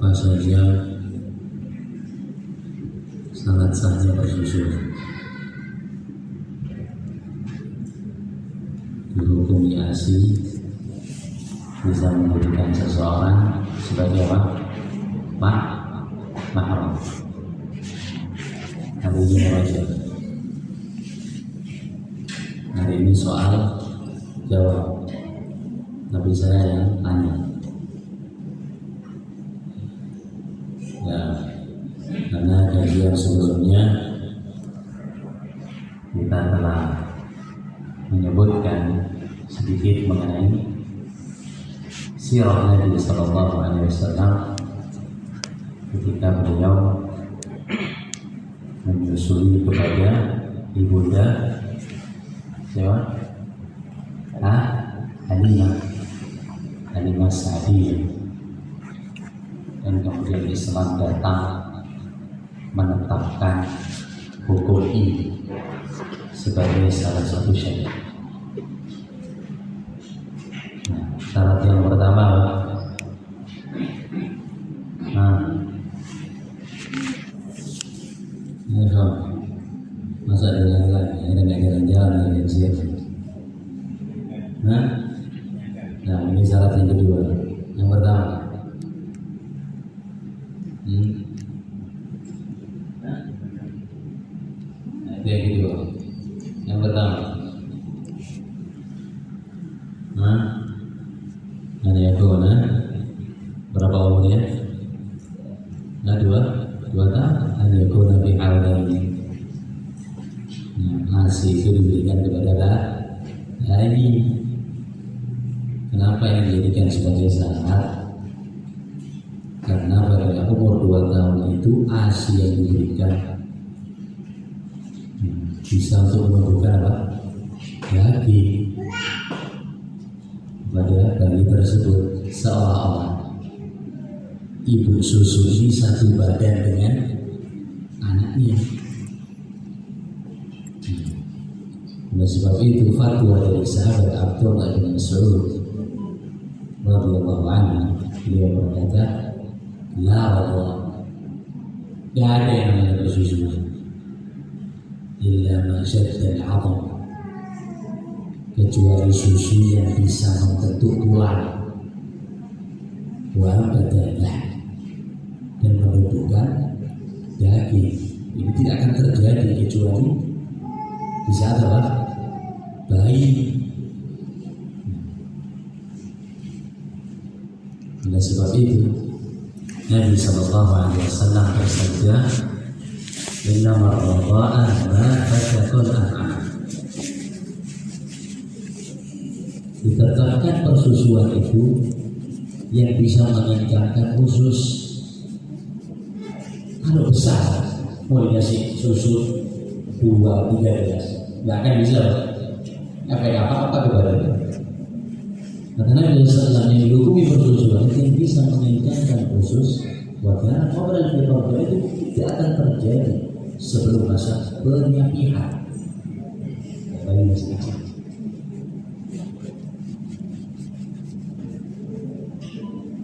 apa saja sangat sahnya bersusul. Dihukumi asi bisa menjadikan seseorang sebagai apa? Mahram. Hari ini Rajab. Hari ini soal jawab. Nabi saya yang tanya. Ya, karena kajian sebelumnya kita telah menyebutkan sedikit mengenai sirah Nabi Sallallahu Alaihi Wasallam ketika beliau menyusui kepada ibunda siapa? Halimah Sa'diyah, dan kemudian Islam datang menetapkan hukum ini sebagai salah satu syariat. Nah, syarat yang pertama, masa ada yang lain, ada jalan-jalan yang siap. Nah, ini syarat yang kedua. Yang pertama, itu yang kedua. Yang pertama, ada yang kedua, berapa umurnya? Dua tahun. Ada yang kedua Nabi Awal ini. Masih itu diberikan kepada ini. Kenapa yang dijadikan sebagai syarat? Karena pada umur 2 tahun itu ASI yang diberikan bisa untuk menumbuhkan apa? Daging pada bayi tersebut, seolah-olah ibu susu ini satu badan dengan anaknya. Oleh sebab itu fatwa dari sahabat Abdullah bin Mas'ud radhiyallahu anhu, beliau berkata, la wallah, tidak ada yang namanya bersusu illa ma syadda al-'adham, kecuali susu yang bisa membentuk tulang wa badalah, dan menumbuhkan daging. Ini tidak akan terjadi kecuali di saat apa? Bayi. Oleh sebab itu Nabi Sallallahu Alaihi Wasallam bersabda, innama ar-radha'ah mafatun an'am. Ditetapkan persusuan itu yang bisa mengencangkan usus. Kalau besar mau dikasih susu 2-3 gelas, nggak akan bisa efek apa-apa kepadanya. Kata Nabi SAW yang dihukumi persusuan yang bisa mengencangkan usus, wajar obrol fitrah itu tidak akan terjadi sebelum masa penyapihan. Bayi masih kecil.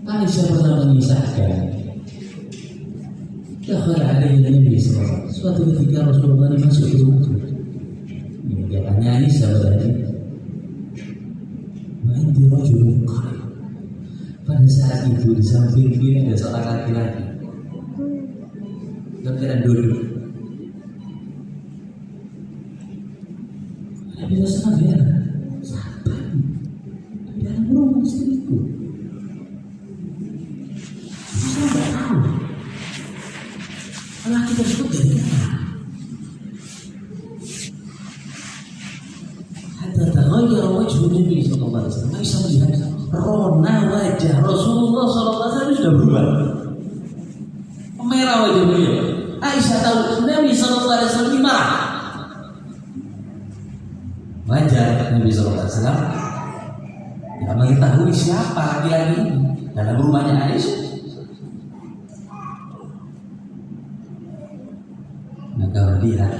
Aisyah pernah mengisahkan, dakhal alaihi Nabi SAW. Suatu ketika Rasulullah masuk ke rumah. Dia tanya Aisyah berarti, di rajulun qa'im. Pada saat itu di samping kiri ada seorang laki-laki berjalan duduk. Nabi SAW dia sahabat di dalam rumah istriku. Saya tidak tahu lelaki tersebut dari mana. Hatta taghayyara wajhu Nabi sallallahu alaihi wasallam. Aisyah melihat rona wajah Rasulullah sallallahu alaihi wasallam sudah berubah. Merah wajah beliau. Aisyah tahu Nabi sallallahu alaihi wasallam marah. Wajah Nabi sallallahu alaihi wasallam tidak mengetahui siapa laki-laki ini dalam rumahnya Aisyah. Maka melihat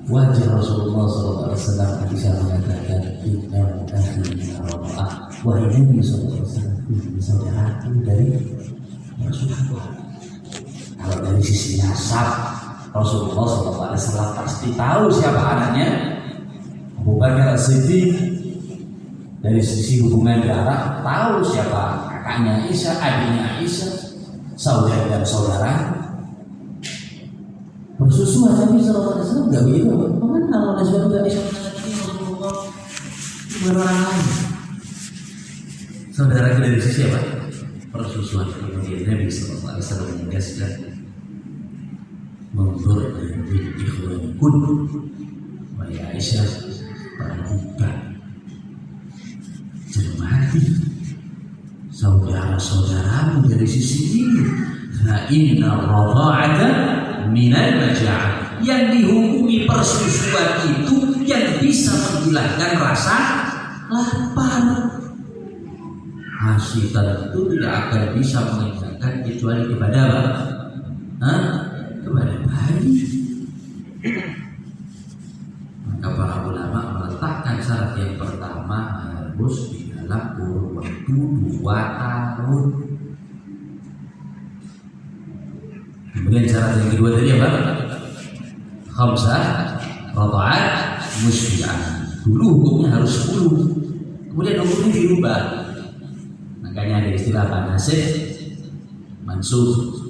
wajah Rasulullah SAW, bisa mengatakan inna mutahi min ar-radha'ah, wahai Nabi SAW, ini saudara. satu dari Rasulullah. Kalau dari sisi nasab, Rasulullah SAW pasti tahu siapa anaknya, Abu Bakar As-Siddiq. Dari sisi hubungan darah, tahu siapa kakaknya Aisyah, adiknya Aisyah, saudara dan saudara. Persusuan Nabi SAW nggak begitu. Mengenal oleh sebab itu Aisyah Rasulullah orang lain. Saudara dari sisi apa? Persusuan. Kemudian Nabi SAW menegaskan menurut dari ikhwan kun, wahai Aisyah, perhatikan, cermati saudara-saudaramu dari sisi ini. Fa inna radha'ata minal maja'ah. Yang dihukumi persusuan itu yang bisa menghilangkan rasa lapar. Hasitan itu tidak akan bisa menghilangkan kecuali kepada apa? Kepada bayi. Maka para ulama meletakkan syarat yang pertama harus di dalam kurun waktu 2 tahun. Kemudian syarat yang kedua tadi apa? Khamsah radha'at musbi'ah. Dulu hukumnya harus 10. Kemudian hukumnya dirubah. Makanya ada istilah apa? Nasih mansukh.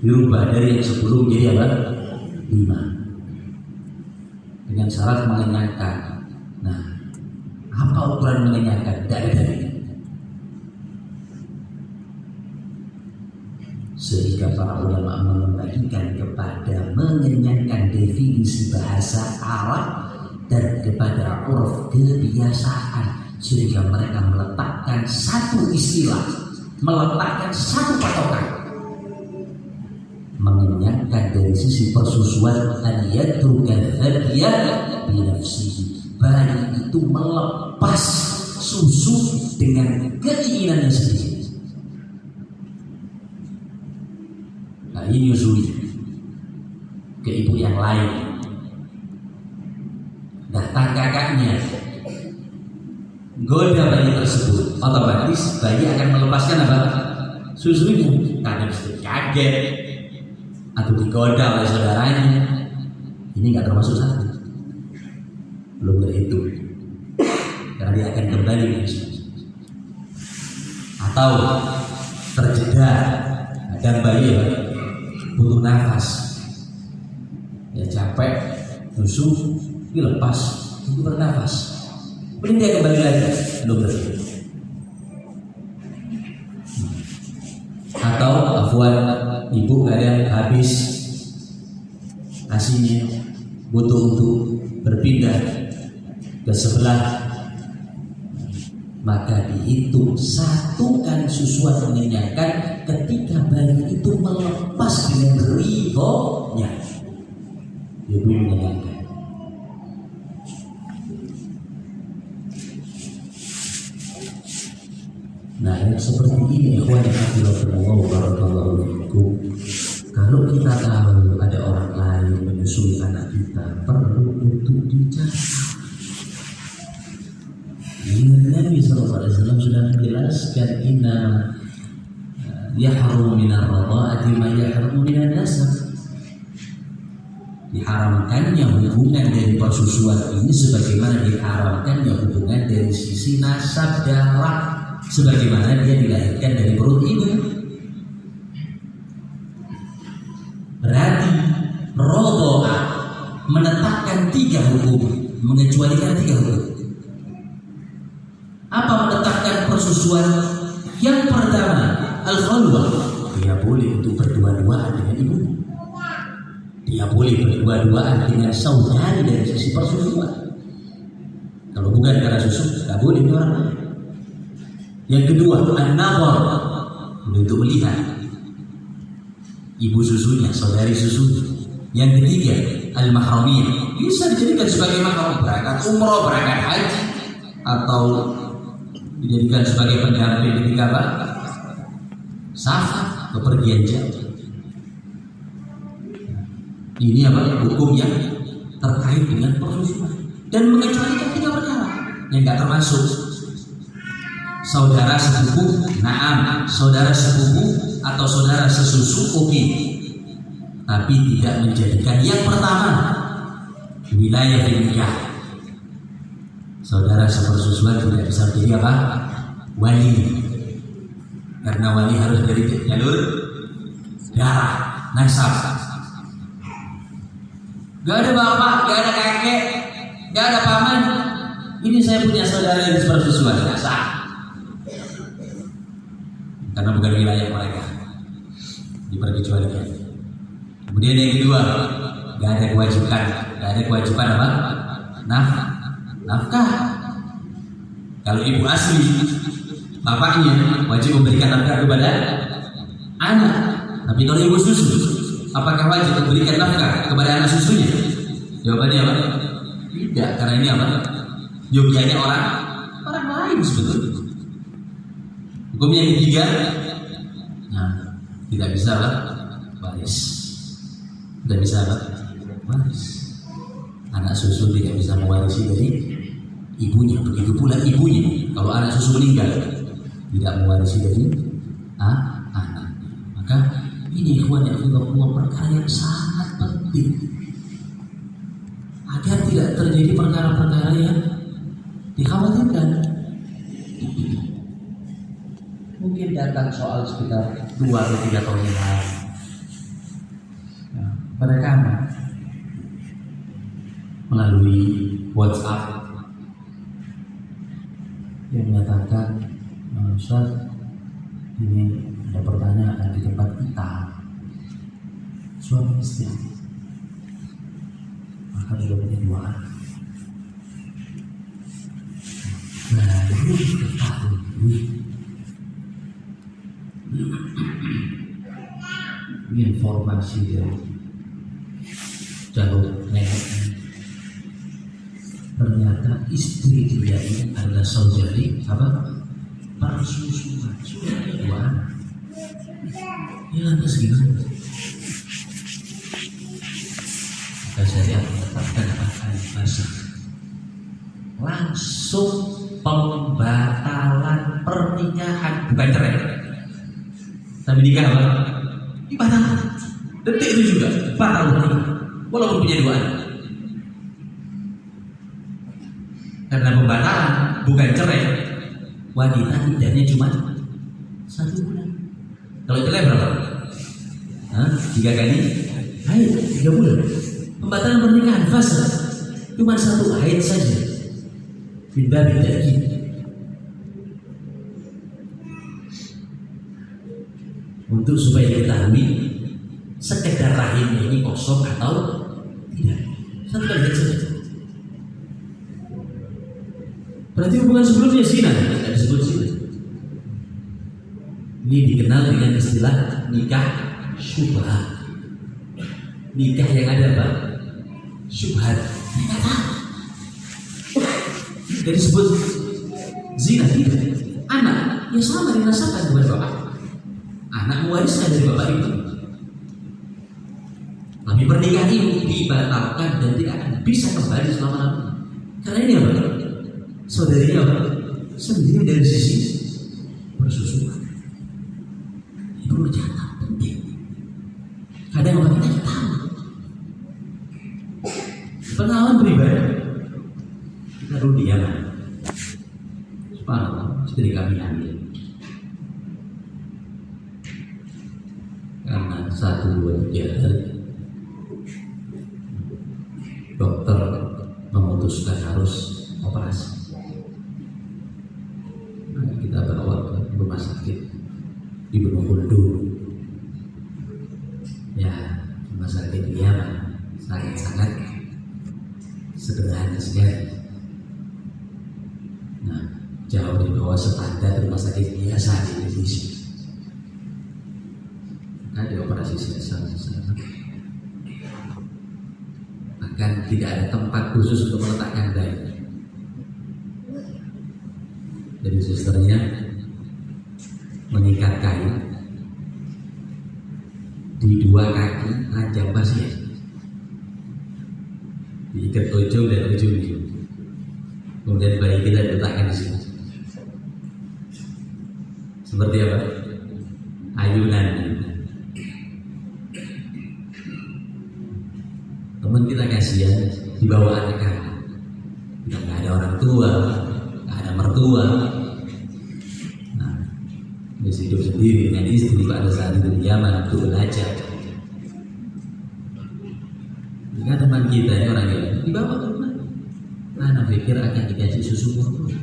Dirubah dari yang sebelum jadi apa? 5. Dengan syarat mengenyangkan. Nah, apa ukuran mengenyangkan? Dari sehingga para ulama membagikan kepada mengenyangkan definisi bahasa Arab dan kepada uruf kebiasaan, sehingga mereka meletakkan satu istilah, meletakkan satu patokan. Mengenyangkan dari sisi persusuan, an yatruka dzatiya bi nafsihi, bayi itu melepas susu dengan keinginannya sendiri. Nah, ini nyusui ke ibu yang lain. Datang kakaknya, goda bayi tersebut, otomatis bayi akan melepaskan apa? Susunya. Karena kaget atau digoda oleh saudaranya. Ini nggak termasuk satu, belum berhitung, karena dia akan kembali ke susu. Atau terjeda dan bayi butuh nafas, ya capek, susu dilepas untuk bernafas, kemudian dia kembali lagi, belum berhitung. Atau afwan, ibu kadang habis asinya, butuh untuk berpindah ke sebelah, maka dihitung satukan susuan mengenyangkan ketika bayi itu melepas dengan ridhonya. Ibu mengenyangkan. Nah, yang seperti ini ikhwan fillah barakallahu fikum. Kalau kita tahu ada orang lain menyusui anak kita, perlu untuk dijaga. Nabi SAW sudah menjelaskan inna yahrum minar radha'ati ma yahrum minan nasab. Diharamkannya hubungan dari persusuan ini sebagaimana diharamkannya hubungan dari sisi nasab darah, sebagaimana dia dilahirkan dari perut ibu. Berarti radha'ah menetapkan 3 hukum, mengecualikan 3 hukum. Apa menetapkan persusuan? Yang pertama, al-khalwah. Dia boleh untuk berdua-duaan dengan ibu. Dia boleh berdua-duaan dengan saudari dari sisi persusuan. Kalau bukan karena susu, tidak boleh orang lain. Yang kedua, an-nazar, untuk melihat ibu susunya, saudari susunya. Yang ketiga, al-mahramiyah, bisa dijadikan sebagai mahram, berangkat umroh, berangkat haji, atau dijadikan sebagai pendamping ketika apa? Safar, bepergian jauh. Ini apa? Hukum yang terkait dengan persusuan dan mengecualikan 3 perkara yang tidak termasuk saudara sepupu, naam, saudara sepupu atau saudara sesusu oke, tapi tidak menjadikan yang pertama wilayah nikah. Saudara sepersusuan tidak bisa menjadi apa? Wali, karena wali harus dari jalur darah, nasab. Gak ada bapak, gak ada kakek, gak ada paman. Ini saya punya saudara yang sepersusuan, tidak sah. Karena bukan wilayah mereka, diperkecualikan. Kemudian yang kedua, gak ada kewajiban apa? Nafkah. Kalau ibu asli, bapaknya wajib memberikan nafkah kepada anak. Tapi kalau ibu susu, apakah wajib memberikan nafkah kepada anak susunya? Jawabannya apa? Tidak, karena ini apa? Yogyanya orang lain sebetulnya. Hukum yang ketiga, tidak bisa apa? Waris. Tidak bisa apa? Waris. Anak susu tidak bisa mewarisi dari ibunya. Begitu pula ibunya, kalau anak susu meninggal, tidak mewarisi dari anak. Maka ini ikhwan yang perkara yang sangat penting, agar tidak terjadi perkara-perkara yang dikhawatirkan. Mungkin datang soal sekitar 2 atau 3 tahun yang lalu, mereka melalui WhatsApp yang menyatakan, Ustaz, ini ada pertanyaan di tempat kita, suami istri, maka sudah punya 2 anak. Baru diketahui informasi dari jalur nenek, ternyata istri dia ini adalah saudari apa? Persusuan. Sudah 2 anak. Ini lantas gimana? Maka saya menetapkan akan basah, langsung pembatalan pernikahan, bukan cerai, tapi nikah apa? Dibatalkan. Detik itu juga batal pernikahan, walaupun punya 2 anak. Karena pembatalan bukan cerai, wanita iddahnya cuma 1 bulan. Kalau cerai berapa? 3 kali haid, 3 bulan. Pembatalan pernikahan fase cuma 1 haid saja. Bila bidaki. Untuk supaya diketahui sekedar rahimnya ini kosong atau tidak. 1 kali haid saja. Berarti hubungan sebelumnya zina, tidak disebut zina. Ini dikenal dengan istilah nikah syubhat. Nikah yang ada apa? Syubhat. Tidak tahu. Tidak disebut zina, tidak. Anak, ya sama dirasakan kepada bapak. Anak mewariskan dari bapak itu. Tapi pernikahan ini dibatalkan dan tidak akan bisa kembali selama-lamanya. Karena ini apa? Saudarinya apa? Sendiri dari sisi persusuan. Ini perlu dicatat, penting. Kadang orang kita tahu. Pengalaman pribadi, kita dulu diam. Subhanallah, istri kami hamil. Karena 1, 2, 3 hari, dokter memutuskan harus operasi. Kita bawa ke rumah sakit di Benokuldu. Ya, rumah sakit dia sangat-sangat sederhana sekali. Nah, jauh di bawah standar rumah sakit biasa di Indonesia. Nah, dioperasi selesai. Bahkan tidak ada tempat khusus untuk meletakkan bayi. Jadi susternya mengikat kain di 2 kaki ranjang pasien, diikat ujung dan ujung, kemudian bayi kita diletakkan di sini. Seperti apa? ayunan. Teman kita kasihan dibawa anak-anak, kita nggak ada orang tua, nggak ada mertua, nah, dia hidup sendiri dengan istri pada saat itu di Yaman untuk belajar. Jika teman kita ini orang yang dibawa ke rumah, anak pikir akan dikasih susu murni.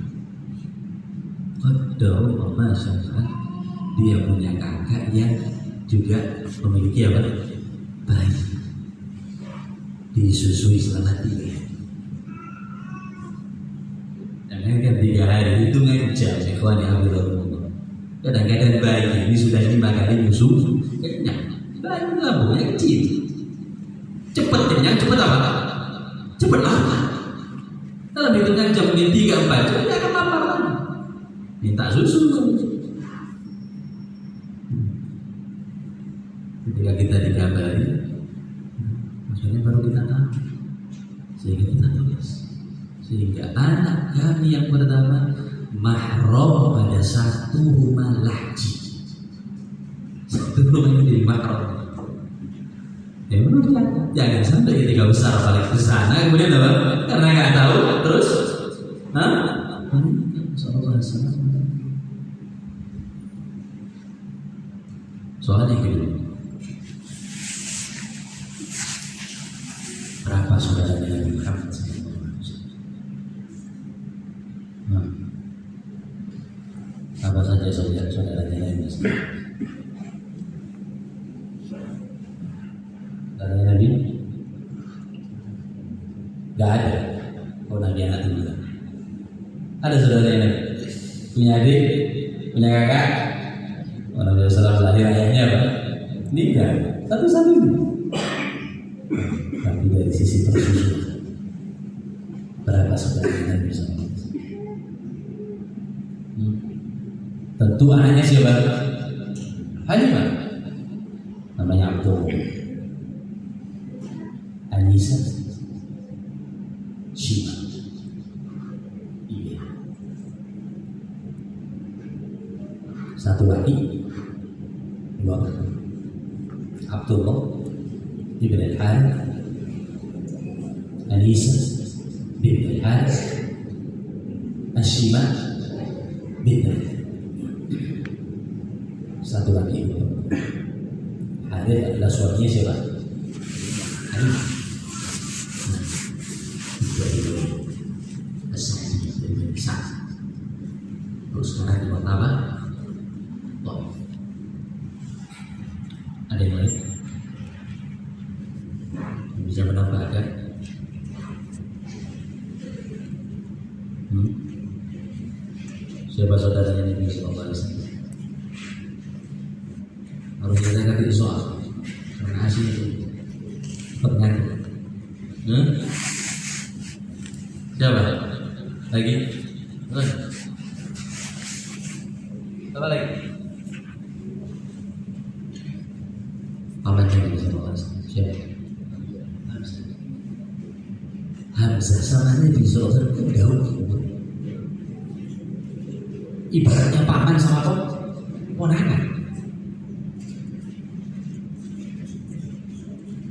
Qaddar Masya Allah, dia punya kakak yang juga memiliki apa? Bayi, disusui selama 3 hari. Kadang-kadang 3 hari hitungan jam, ikhwan yang Alhamdulillah. Kadang-kadang bayi ini sudah 5 kali musuh kenyang. Bayi lambungnya kecil, cepat kenyang, cepat apa? Cepat apa? Dalam hitungan jam mungkin 3-4 jam dia akan lapar lagi, minta susu. Ketika kita dikabari, maksudnya baru kita tahu, sehingga kita tulis, sehingga anak kami yang pertama mahram pada satu rumah lagi, satu rumah yang jadi mahram. Ya menurut kan, jangan sampai ketika besar balik ke sana kemudian apa? Karena nggak tahu terus, soalnya gitu. Berapa saudara Nabi Muhammad SAW? Apa saja saudara Nabi? Saudara Nabi? Gak ada. Oh, Nabi anak tunggal. Ada saudara Nabi? Punya adik? Punya kakak? Oh, Nabi SAW lahir ayahnya apa? Nikah. Satu-satunya. Tapi dari sisi tersusun, berapa saudara Nabi SAW? Tentu anaknya siapa? Halimah. Namanya Abdul, Anisa, Shima. Iya. Satu lagi, 2 orang. Abdullah ibn al-Harith, Anisa bin al-Harith, Ashima bin al-Harith. Satu lagi itu Harith adalah suaminya siapa? Harith. Nah, jadi As-Sa'di bin Sa'd. Terus sekarang di pertama Taif. Ada yang lain bisa menambahkan? Siapa saudaranya Nabi sallallahu alaihi wasallam? Harus kita kasih soal karena asli itu pengaruh. Siapa lagi? Apa lagi? Pamannya Nabi sallallahu alaihi wasallam. Siapa? Hamzah sama Nabi sallallahu alaihi wasallam jauh. Ibaratnya paman sama ponakan.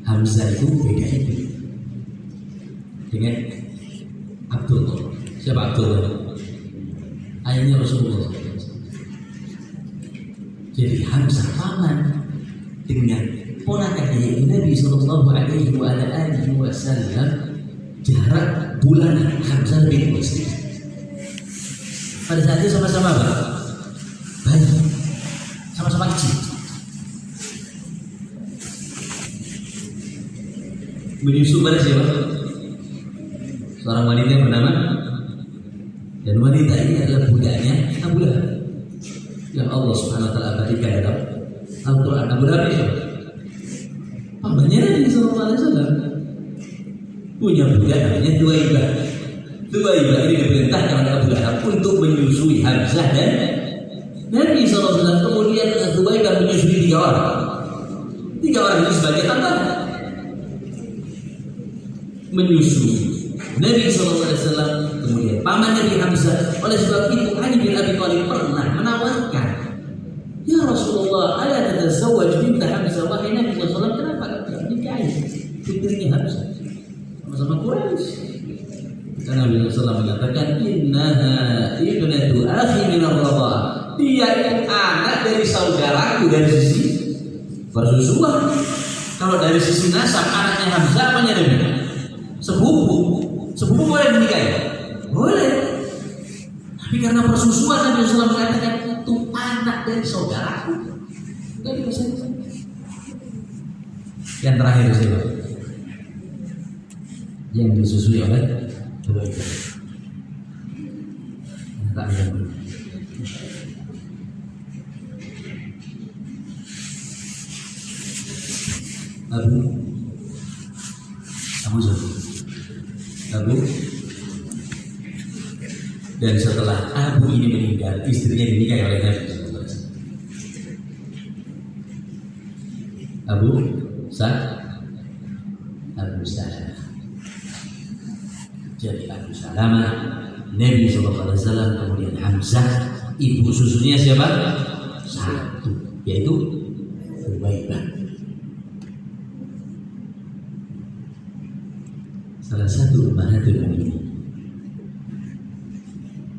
Hamzah itu beda itu dengan Abdullah. Siapa Abdullah? Ayahnya Rasulullah. Jadi Hamzah paman dengan ponakannya Nabi sallallahu alaihi wasallam, jarak bulanan. Hamzah lebih tua sedikit. Pada saat itu sama-sama apa? Bayi, sama-sama kecil. Menyusu pada siapa? Seorang wanita yang bernama, dan wanita ini adalah budaknya Abu Lahab yang Allah Subhanahu wa taala abadikan dalam Al-Qur'an. Abu Lahab itu pamannya Nabi sallallahu alaihi wasallam punya budak namanya Duaibah. Duaibah ini diperintahkan oleh Abu Lahab untuk menyusui Hamzah dan Nabi sallallahu alaihi wasallam. Kemudian Duaibah menyusui 3 orang. 3 orang ini sebagai tambahan menyusui Nabi SAW, kemudian paman Nabi Hamzah. Oleh sebab itu Ali bin Abi Thalib pernah menawarkan, ya Rasulullah, ala tazawwaj binta Hamzah, wahai Nabi SAW, kenapa tidak nikahi putrinya Hamzah sama-sama Quraisy? Karena Nabi SAW mengatakan, innaha ibnatu akhi min ar-radha'ah, dia itu anak dari saudaraku dari sisi persusuan. Kalau dari sisi nasab anaknya Hamzah apanya Nabi? Sepupu boleh dinikahi? Boleh. Tapi karena persusuan Nabi SAW mengatakan itu anak dari saudaraku. Jadi bisa. Yang terakhir siapa? Yang disusui oleh kebaikan. Tak ada. Abu dan setelah Abu ini meninggal, istrinya dinikahi oleh Nabi SAW. Abu Salamah. Jadi Abu Salamah, Nabi SAW, kemudian Hamzah, ibu susunya siapa? Satu, yaitu Rubaibah. Salah satu ummahatul mukminin,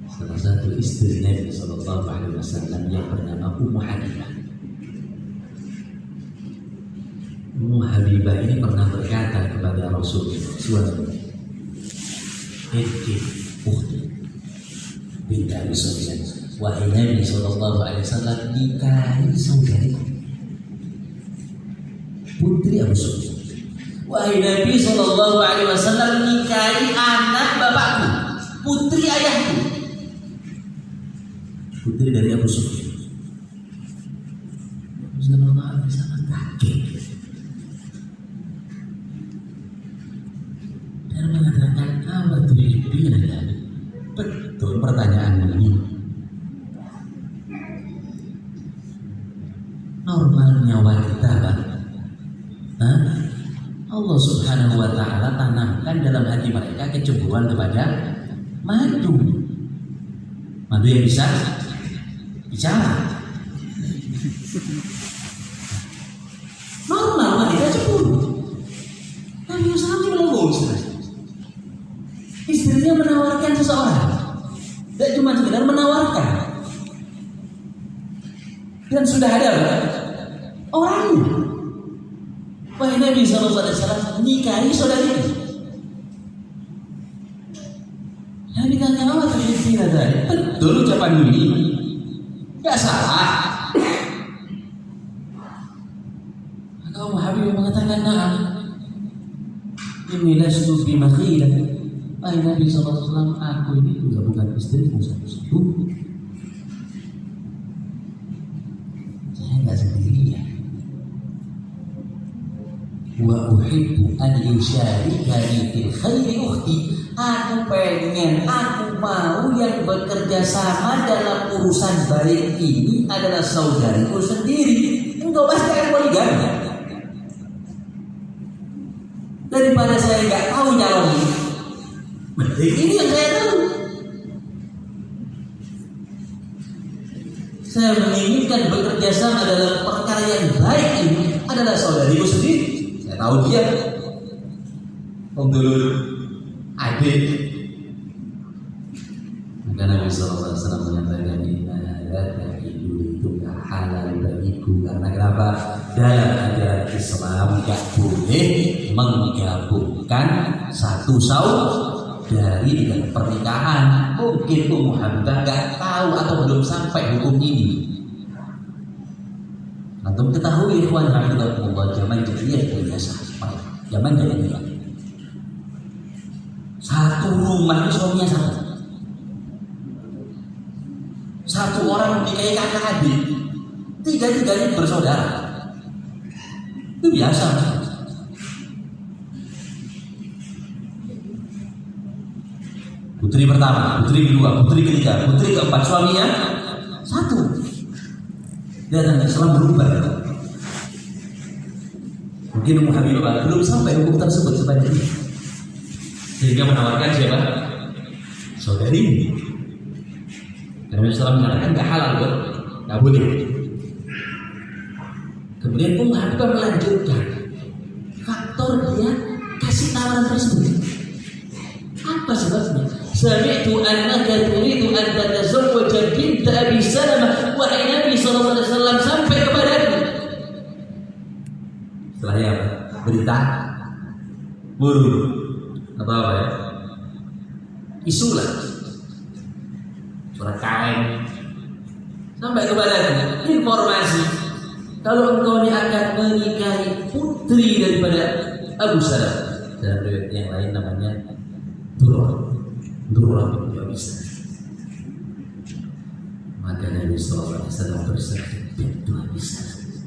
salah satu istri Nabi SAW yang bernama Ummu Habibah. Ummu Habibah ini pernah berkata kepada Rasulullah SAW, ukhti binti Abi Sufyan, wahai Nabi SAW, nikahi saudariku putri Abu Sufyan. Wahai Nabi SAW, nikahi anak bapakku, putri ayahku, putri dari Abu Sufyan. Rasulullah sangat kaget dan mengatakan, Allah tujuan. Betul pertanyaan ini. Normalnya wanita, Pak, Allah Subhanahu wa Ta'ala tanamkan dalam hati mereka kecemburuan kepada madu yang bisa bicara. Normal wanita cemburu. Nabi SAW melongo istrinya menawarkan seseorang, tidak cuma sekedar menawarkan, dan sudah ada orangnya. Wahai Nabi SAW, nikahi saudariku. Nabi tanya, apa terjadi tadi? Betul ucapan ini, tidak salah. Maka Ummu Habibah mengatakan, na'am, ini lastu bimakhilah. Wahai Nabi SAW, aku ini juga bukan istrimu satu-satu. Saya tidak sendirian. Wa uhibbu an yusyarikani fil khairi ukhti. Aku pengen, aku mau yang bekerja sama dalam urusan baik ini adalah saudariku sendiri. Engkau pasti akan poligami. Daripada saya nggak tahu nyalon ini, mending ini yang saya tahu. Saya menginginkan bekerja sama dalam perkara yang baik ini adalah saudariku sendiri. Saya tahu dia, om dulur, adik. Maka Nabi SAW menyatakan, itu gak halal bagiku. Karena kenapa? Dalam ajaran Islam gak boleh menggabungkan satu saudari dengan pernikahan. Mungkin Ummu Habibah gak tahu atau belum sampai hukum ini. Antum ketahui ikhwan rahimahullah, zaman jahiliyah biasa, zaman jahiliyah. Satu rumah itu suaminya satu. Satu orang menikahi kakak adik, tiga-tiganya bersaudara. Itu biasa. Putri pertama, putri kedua, putri ketiga, putri keempat, suaminya satu. Dan Islam berubah. Mungkin Ummu Habibah belum sampai hukum tersebut sebanyak ini, sehingga menawarkan siapa? Saudari. Karena Islam mengatakan nggak halal, nggak boleh. Kemudian Habibah melanjutkan faktor dia kasih tawaran tersebut. Apa sebabnya? Sami'tu annaka turidu an tatazawwaja bint Abi Salamah wa Nabi sallallahu alaihi wasallam sampai kepadaku. Setelahnya apa? Berita burung atau apa ya? Isulah surat kaleng sampai kepadaku informasi kalau engkau ini akan menikahi putri daripada Abu Salamah. Dalam riwayat yang lain namanya Durrah bin Abi Salamah. Maka Nabi sallallahu alaihi wasallam bersabda, "Bintu Abi Salamah."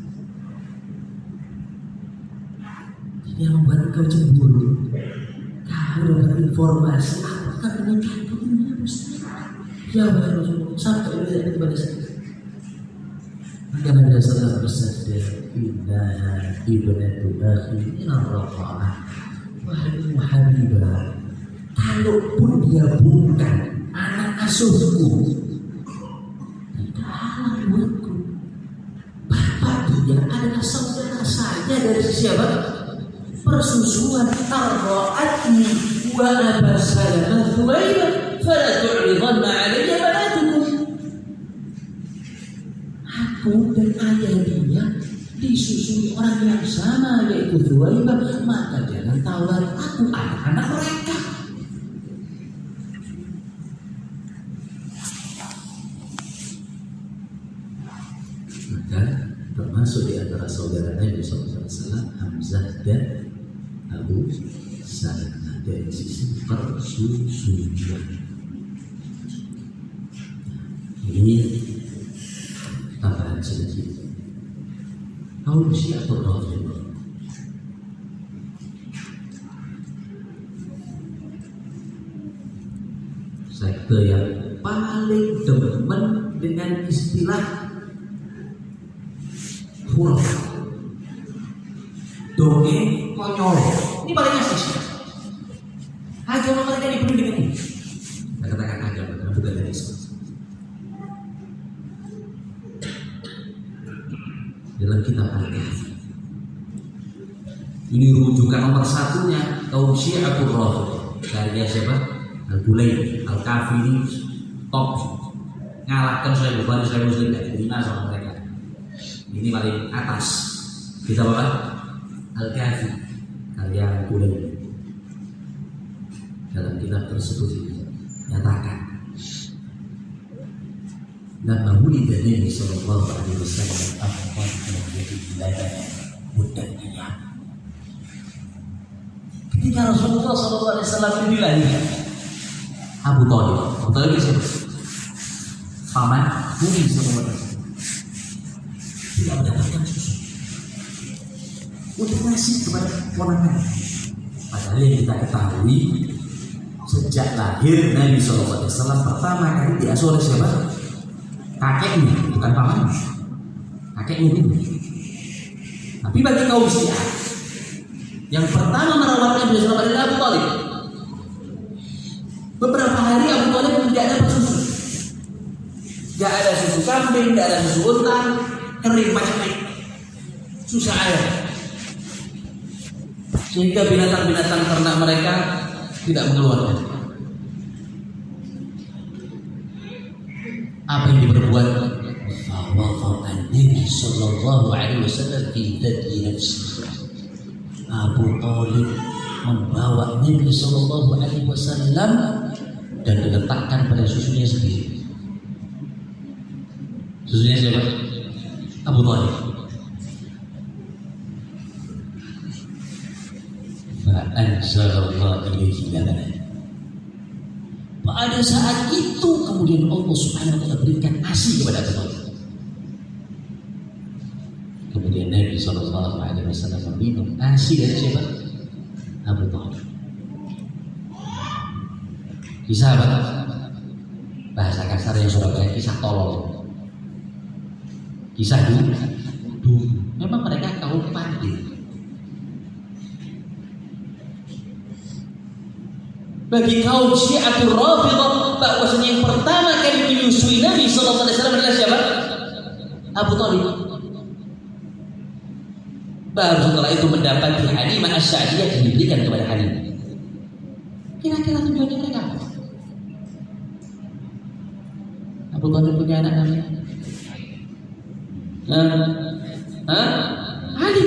Jadi yang membuat engkau cemburu, kau dapat informasi apa akan menikahi putrinya Abu Salamah. Ya Rasulullah, sampai beliau kepada saya. Maka Nabi sallallahu alaihi wasallam bersabda, "Innaha ibnatu akhi ila raqa'ah." Wahai Habibah, kalaupun dia bukan anak asuhku, tidak halal buatku. Bapak dia adalah saudara saya dari siapa? Persusuan. Arra'atni wa Aba Salamah Thuwaibah fala tu'ridanna alayya banatukum. Aku dan ayah dia disusui orang yang sama, yaitu Thuwaibah, maka jangan tawar aku anak-anak mereka. Maka termasuk di antara saudara Nabi SAW Hamzah dan Abu Salamah dari sisi persusuan. Ini tambahan sedikit. Kaum Syiatul Rafidhah sekte yang paling demen dengan istilah khurafat, dongeng konyol. Ini paling asik. Agama mereka dipenuhi dengan ini. Saya katakan agama, bukan dari Islam. Dalam kitab Al-Kahfi ini rujukan nomor satunya kaum Syiatul Rafidhah. Karya siapa? Al-Bulaini. Al-Kahfi ini top, ngalahkan Sahih Bukhari, Sahih Muslim, tidak diterima sama mereka. Ini paling atas. Kita apa? Al-Kahfi karya Al-Bulaini. Dalam kitab tersebut nyatakan lama wulida Nabi sallallahu alaihi wasallam afdal menjadi wilayah mudahnya. Ketika Rasulullah sallallahu alaihi wasallam dilahirkan, Abu Thalib siapa? Paman Nabi sallallahu alaihi wasallam tidak mendapatkan susu untuk ngasih kepada ponakan. Padahal yang kita ketahui sejak lahir Nabi sallallahu alaihi wasallam pertama kali diasuh oleh siapa? Kakeknya, bukan pamannya. Kakeknya dulu. Tapi bagi kaum Syiah, yang pertama merawat Nabi sallallahu alaihi wasallam adalah Abu Thalib. Beberapa hari Abu Thalib tidak dapat susu. Tidak ada susu kambing, tidak ada susu unta, kering macam-macam. Susah air. Sehingga binatang-binatang ternak mereka tidak mengeluarkan. Apa yang diperbuat? Bahwa Nabi sallallahu alaihi wasallam tidak nafsi. Abu Thalib membawa Nabi sallallahu alaihi wasallam dan diletakkan pada susunya sendiri. Susunya siapa? Abu Thalib. Fa'anzalallahu ilaihi labanan. Pada saat itu kemudian Allah Subhanahu wa taala berikan ASI kepada Abu Thalib. Kemudian Nabi sallallahu alaihi wasallam meminum ASI dari siapa? Abu Thalib. Kisah apa? Bahasa kasar yang Surabaya, kisah tolol. Kisah dulu. Memang mereka kaum pandai. Bagi kaum Syiatul Rafidhah bahwasanya yang pertama kali menyusui Nabi sallallahu alaihi wasallam adalah siapa? Abu Thalib. Baru setelah itu mendapati Halimah As-Sa'diyah dan diberikan kepada Halimah. Kira-kira tujuannya mereka apa? Abu Thalib punya anak namanya? Ali.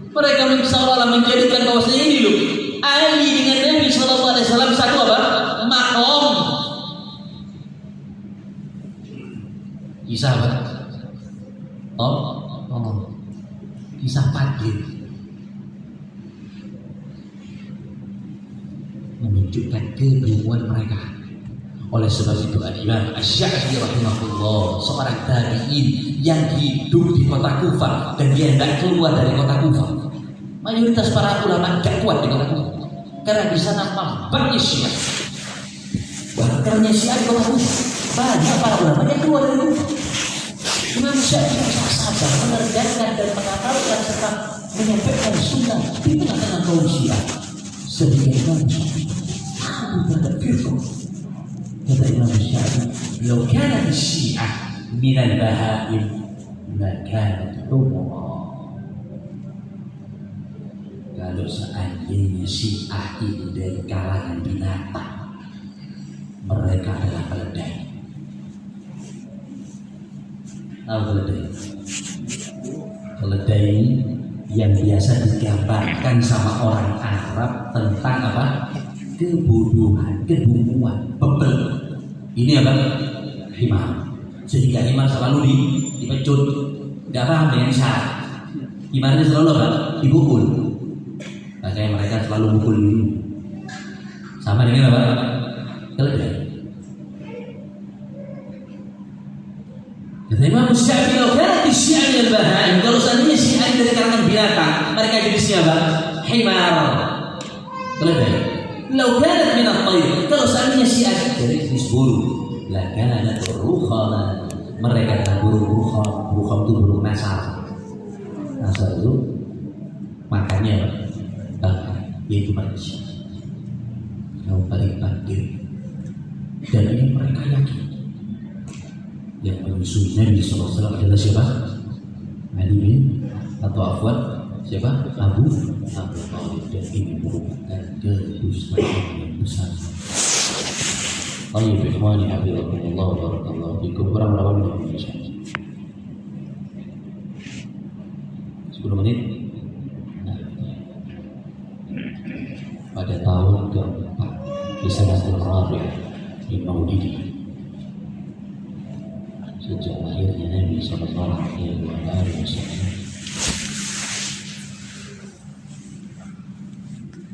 Mereka seolah-olah menjadikan bahwasanya ini loh, Ali dengan Nabi SAW satu apa? Makom. Kisah apa? Kisah Padir. Menunjukkan kebingungan mereka. Oleh sebab itu Al-Imam Asy-Sya'bi rahimahullah, seorang tabi'in yang hidup di kota Kufah dan dia tidak keluar dari kota Kufah. Mayoritas para ulama tidak kuat di kota Kufah karena di sana mampaknya Syiah. Karena Syiah di kota Kufah banyak para ulama yang keluar dari Kufah. Imam Syafi'i tidak sabar menerjemahkan dan mengamalkan serta menyampaikan sunnah di tengah-tengah kaum Syiah. Sehingga Imam Syafi'i terhadap firqah. Kata Imam Syafi'i, "Lau kanat Syiah min al-bahaim, ma kanat humra." Kalau seandainya Syiah itu dari kalangan binatang, mereka adalah keledai. Tahu keledai? Keledai yang biasa digambarkan sama orang Arab tentang apa? Kebodohan, kebunguan, bebel. Ini apa? Himar. Sehingga himar selalu dipecut. Gak paham dengan syarat. Himarnya selalu apa? Dipukul. Makanya mereka selalu mukul dulu. Sama dengan apa? Keledai. Kata Imam Syafi'i, kalau kanat Syiah min al-bahaim, kalau seandainya Syiah dari kalangan binatang, mereka jenisnya apa? Himar. Keledai. Lau kanat min at-tayr, kalau seandainya Syiah dari jenis burung, la kanat rukhama, mereka adalah burung rukham. Rukham itu burung nasar. Nasar itu makannya bahkan yaitu manusia. Yang paling pandai. Dan ini mereka yakin yang menyusui Nabi SAW adalah siapa? Ali bin atau Afwan siapa? Abu Thalib. Dan ini merupakan kedustaan yang besar. Baik, ikhwani hafizakumullah wa barakallahu fikum. Kurang berapa menit? 10 menit. Pada tahun keempat di sanatul rabi' di Maulidi, sejak lahirnya Nabi sallallahu alaihi wasallam,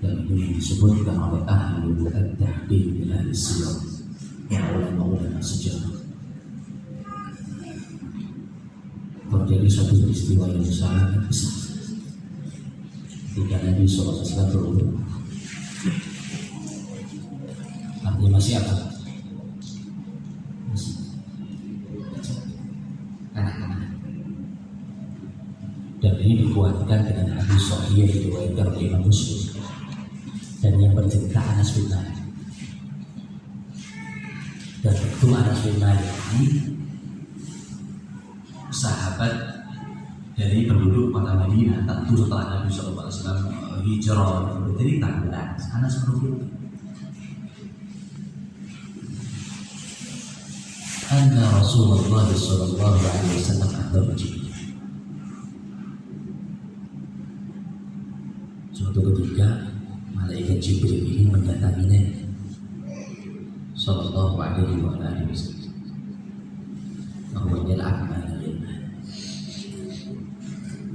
dan ini disebutkan oleh ahli at-tahdid dan al-siyar, ulama-ulama sejarah. Terjadi satu peristiwa yang sangat besar ketika Nabi SAW berumur. Artinya masih apa? Masih anak-anak. Dan ini dikuatkan dengan hadis sahih yang diriwayatkan oleh Imam Muslim dan yang bercerita Anas bin Malik. Dan itu Anas bin Malik ini sahabat dari penduduk kota Madinah. Tentu setelah Nabi SAW hijrah, bercerita kepada Anas bin Malik. Anna Rasulullah sallallahu alaihi wasallam akhbar Jibril. Suatu ketika malaikat Jibril ini mendatangi Nabi sallallahu alaihi wasallam. Bahwanya al-amal al-iman.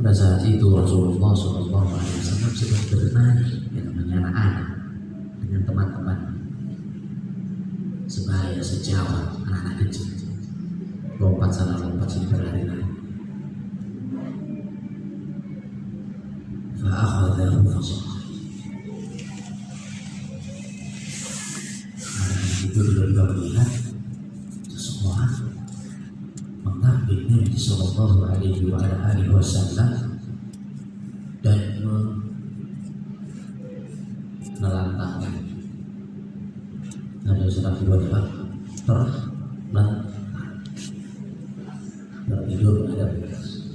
Pada saat itu Rasulullah sallallahu alaihi wasallam sedang bermain dengan anak-anak, dengan teman-teman sebaya sejawat, anak-anak kecil, lompat sana lompat sini berlari-lari. Fa'akhadahu fasaqah. Itu tiba-tiba melihat seseorang mengambil Nabi sallallahu alaihi wasallam dan menelantangkan. Ada sedang tiba-tiba tertidur ada bekas.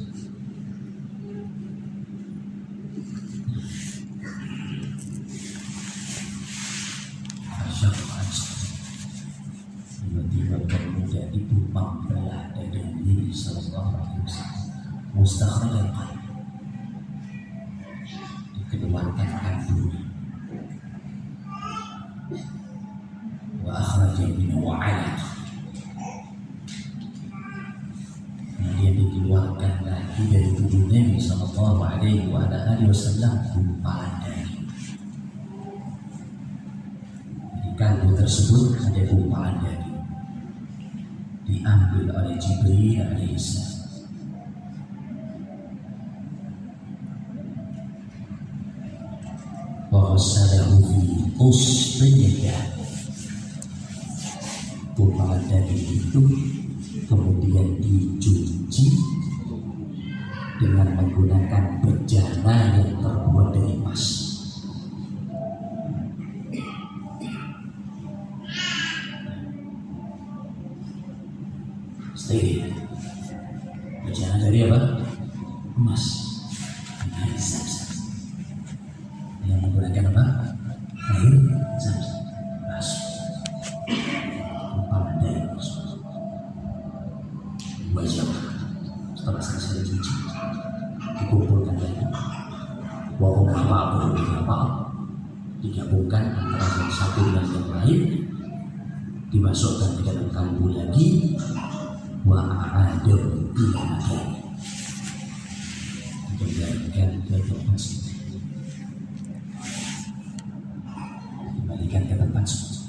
mustakhrajal qalb, dikeluarkan kandungan, wa akhraja minhu 'alaqah, kemudian dikeluarkan lagi dari tubuh Nabi sallallahu alaihi wasallam gumpalan daging. Di kalbu tersebut ada gumpalan daging, diambil oleh Jibril alaihissalam. Wasalahu fi usbiyah, gumpalan daging itu kemudian dicuci dengan menggunakan bejana yang terbuat dari emas. Steril. Bejana dari apa? Emas. Air Zam-Zam. Yang menggunakan apa? Air Zam-Zam. Masuk. Gumpalan dari emas. Wajah. Setelah selesai dicuci, dikumpulkan lagi. Wahum apa digabungkan antara yang satu dan yang lain, dimasukkan ke dalam kalbu lagi. Wa a'adhu ila makani, dikembalikan ke tempat semula, dikembalikan ke tempat semula.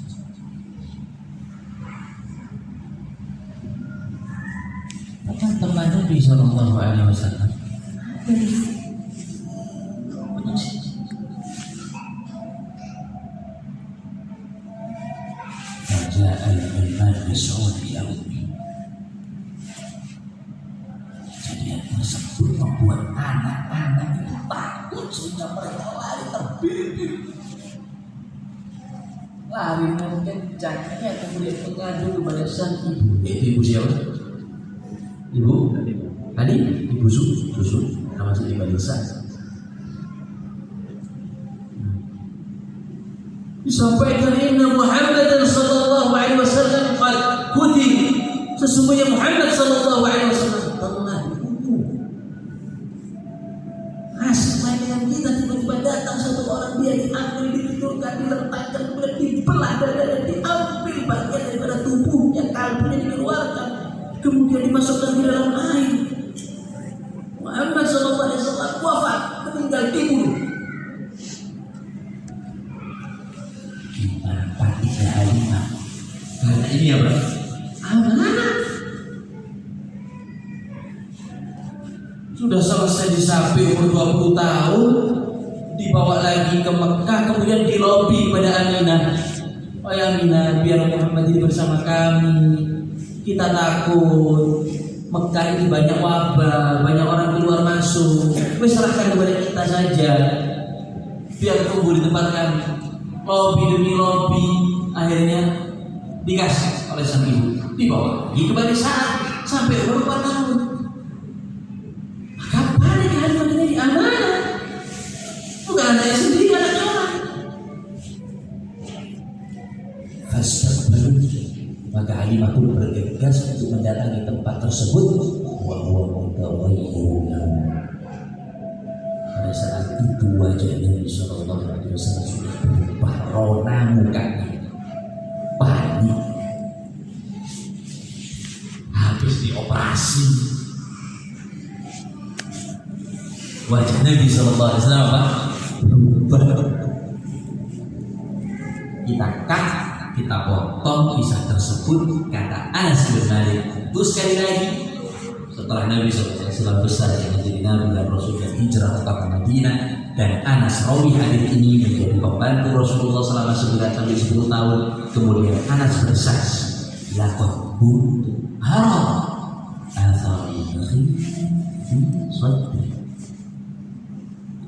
Maka teman Nabi sallallahu alaihi wasallam Raja al-Iman Bis'ud Yaumi. Kejadian tersebut membuat anak-anak itu takut sehingga mereka lari terbirit. Lari kencangnya kemudian mengadu kepada sang ibu. Itu ibu siapa? Ibu? Tadi? Ibu Susu. Nama si Ibu Lisa. Disampaikan inna Muhammadan sallallahu alaihi wasallam qad kutib, sesungguhnya Muhammad sallallahu alaihi wasallam telah dihukum. Asal dengan kita tiba-tiba datang satu orang, dia diambil, ditidurkan, diletakkan, kemudian dibelah dan diambil bagian daripada tubuhnya, kalbunya dikeluarkan, kemudian dimasukkan di dalam air. Muhammad sallallahu alaihi wasallam wafat, meninggal dibunuh. Patinya Halimah. Karena ini apa? Amanah. Sudah selesai disapi umur 20 tahun, dibawa lagi ke Mekah, kemudian dilobi pada Aminah. Oh ya Aminah, biar Muhammad ini bersama kami. Kita takut Mekah ini banyak wabah, banyak orang keluar masuk. Serahkan kepada kita saja, biar tumbuh di tempat kami. Lobi demi lobi, akhirnya dikasih oleh sang ibu, dibawa lagi kembali saat sampai umur 4 tahun. Kapan ini Halimah ini amanah? Bukan anaknya sendiri, anaknya orang. Fastaqbalu, maka Halimah pun bergegas untuk mendatangi tempat tersebut. Wa huwa mutawayyi'un. Pada saat itu wajah Nabi sallallahu alaihi wasallam sudah berubah rona mukanya, panik, habis dioperasi. Wajah Nabi sallallahu alaihi wasallam apa? Berubah. Kita cut, kita potong kisah tersebut, kata Anas bin Malik. Terus sekali lagi, setelah Nabi SAW besar yang menjadi Nabi dan Rasul dan hijrah ke kota Madinah, dan Anas rawi hadis ini menjadi pembantu Rasulullah selama 9-10 tahun. Kemudian Anas bersaksi, laqad kuntu ara athari fi sadri.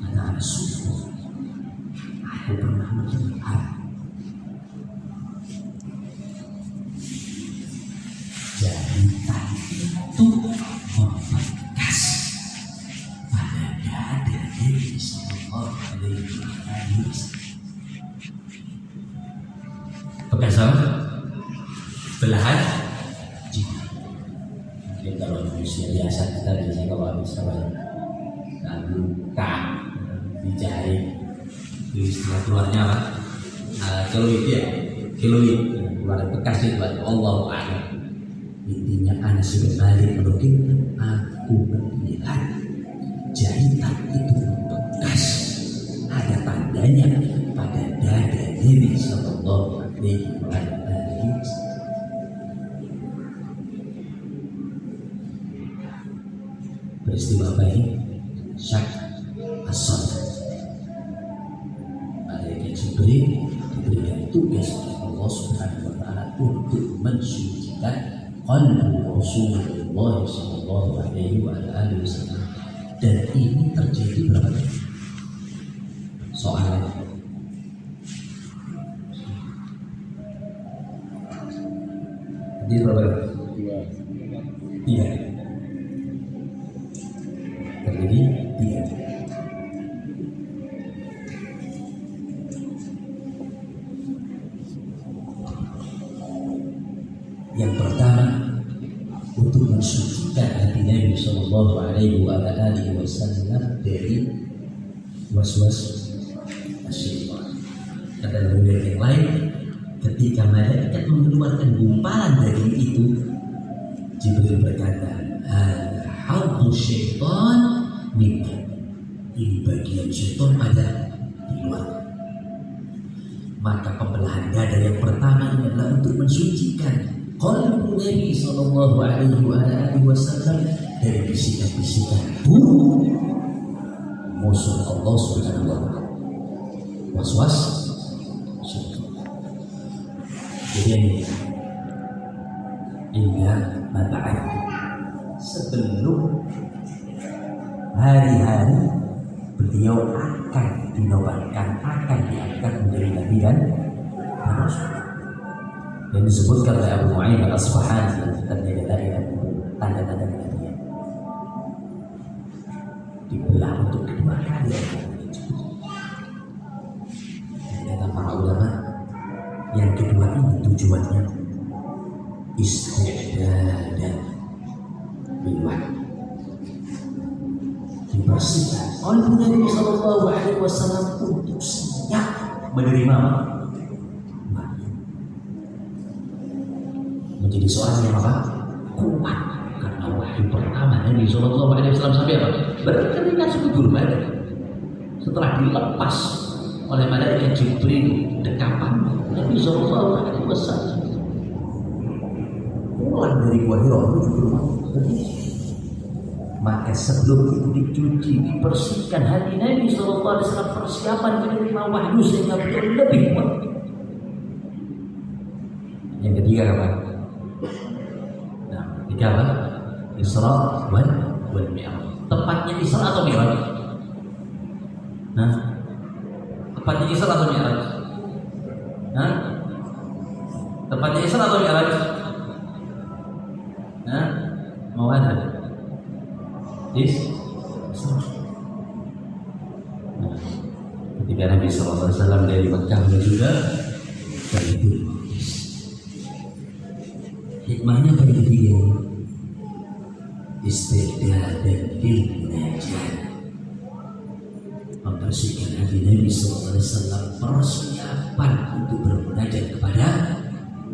Kata Anas, sungguh aku pernah melihat jahitan itu membekas pada dada Nabi sallallahu alaihi wasallam. Bekas apa? Belahan jiwa. Mungkin kalau manusia biasa kita kita biasanya kalau habis luka dijahit itu istilah keluarnya apa? Keluit ya, keluit keluar bekas itu Allah a'lam. Intinya anak sebenarnya mungkin aku melihat jahitan itu bekas ada tandanya pada dada Nabi sallallahu alaihi wasallam. Peristiwa apa ini? Syak as-sadr. Malaikat Jibril diberikan tugas oleh Allah Subhanahu wa taala untuk mensucikan qalbu Rasulullah sallallahu alaihi wasallam. Dan ini terjadi berapa kali? Soalnya jadi berapa kali? Tiga. Terjadi tiga. Yang pertama untuk mensucikan hati Nabi Sallallahu Alaihi Wasallam dari waswas syaitan. Dan dalam riwayat yang lain, ketika malaikat mengeluarkan gumpalan daging itu, Jibril berkata, "Hadhu syaitan minka." Ini bagian syaitan pada di luar. Maka pembelahan dada yang pertama ini adalah untuk mensucikan qalbu Nabi sallallahu alaihi wasallam dari bisikan-bisikan buruk musuh Allah Subhanahu wa taala. Waswas syaitan. Jadi ini hingga mata'ad sebelum hari-hari beliau akan dinobatkan, akan diangkat menjadi nabi dan rasul. Dan disebutkan oleh Abu Nu'aim al-Asfahani dalam kitabnya Dalail tanda-tanda kenabian. Dibelah untuk kedua kali. Kata para ulama, yang kedua ini tujuannya isti'dadan bilwah, dibersihkan oleh Nabi Sallallahu Alaihi Wasallam untuk siap menerima menjadi seorang yang apa? Kuat, karena wahyu pertama Nabi Sallallahu Alaihi Wasallam sampai apa? Berkeringat sekujur badan. Setelah dilepas oleh malaikat Jibril dekapan Nabi Sallallahu Alaihi Wasallam pulang dari Gua Hira menuju ke rumah. Maka sebelum itu dicuci, dibersihkan hati Nabi Sallallahu Alaihi Wasallam, persiapan menerima wahyu sehingga beliau lebih kuat. Yang ketiga apa? Nah, ketiga apa? Isra wal Mi'raj. Tepatnya Isra atau Mi'raj? Nah, tepatnya Isra atau Mi'raj? Nah, tepatnya Isra atau Mi'raj? Nah, mau ada? Nah, ketika Nabi SAW dari Mekah menuju ke Baitul Maqdis, hikmahnya bagi dia isti'dadan lil munajat, membersihkan hati Nabi SAW, persiapan untuk bermunajat kepada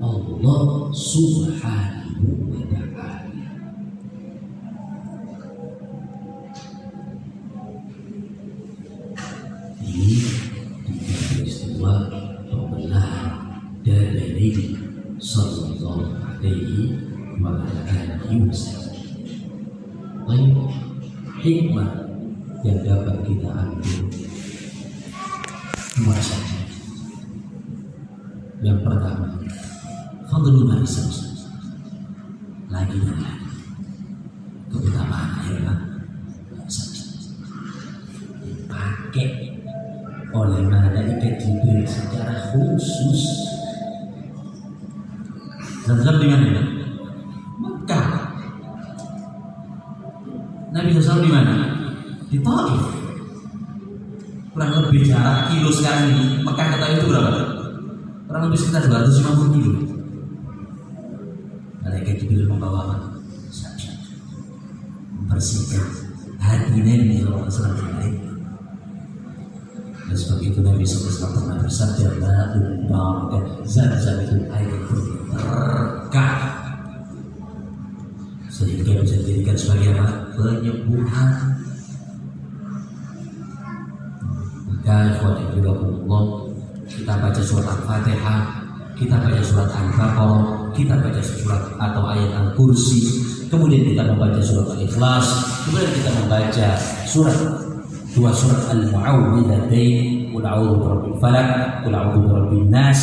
Allah Subhanahu wa ta'ala. Ini peristiwa pembelahan dada Nabi Sallallahu Alaihi Wasallam. Baik, hikmah yang dapat kita ambil dua saja. Yang pertama, fadlul Nabi Sallallahu Alaihi Wasallam. Lagi dan lagi keutamaan akhirnya dipakai oleh malaikat Jibril secara khusus. Zam-zam di mana? Mekah. Nabi SAW di mana? Di Taif. Kurang lebih jarak kilo sekarang ini Mekah ke Taif itu berapa? Kurang lebih sekitar 250 kilo. Malaikat Jibril membawa apa? membersihkan hati Nabi SAW. Dan sebab itu Nabi SAW pernah bersabda, ma'un barakah, zam-zam itu air yang berkah, sehingga bisa dijadikan sebagai apa? Penyembuhan. Maka Allah, kita baca surat Al-Fatihah, kita baca surat Al-Baqarah, kita baca surat atau ayat Al-Kursi, kemudian kita membaca surat Al-Ikhlas, kemudian kita membaca dua surat Al-Mu'awwidhatayn, Qul a'udzu birabbil falaq, Qul a'udzu birabbin nas,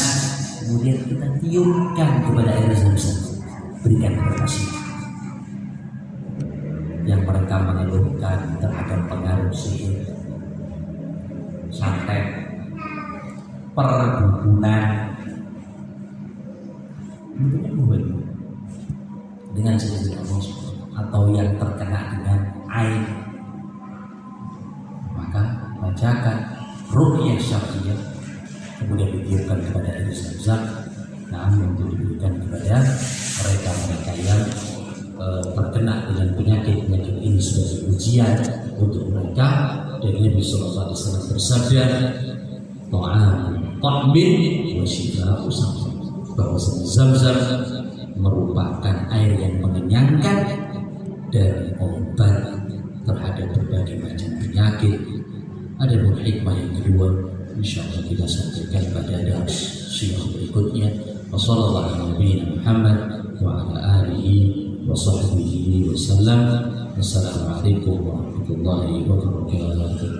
kemudian kita tiupkan kepada air Zam-Zam, berikan kepada pasien yang mereka mengeluhkan terhadap pengaruh sihir, santet, perdukunan, dengan seizin Allah, atau yang terkena dengan air, maka bacakan ruqyah syar'iyyah, kemudian ditiupkan kepada air Zam-Zam, namun untuk diberikan kepada mereka yang terkena dengan penyakit ini sebagai ujian untuk mereka. Dan Nabi sallallahu alaihi wasallam bersabda, ta'min wa shifa'u Zam-Zam, bahwa Zam-Zam merupakan air yang mengenyangkan dan obat terhadap berbagai macam penyakit. Ada hikmah yang kedua, insyaallah kita sampaikan pada dars siang berikutnya. Wassallallahu alaihi Muhammad wa ala alihi wa sahbihi wa sallam. Wassalamualaikum warahmatullahi wabarakatuh.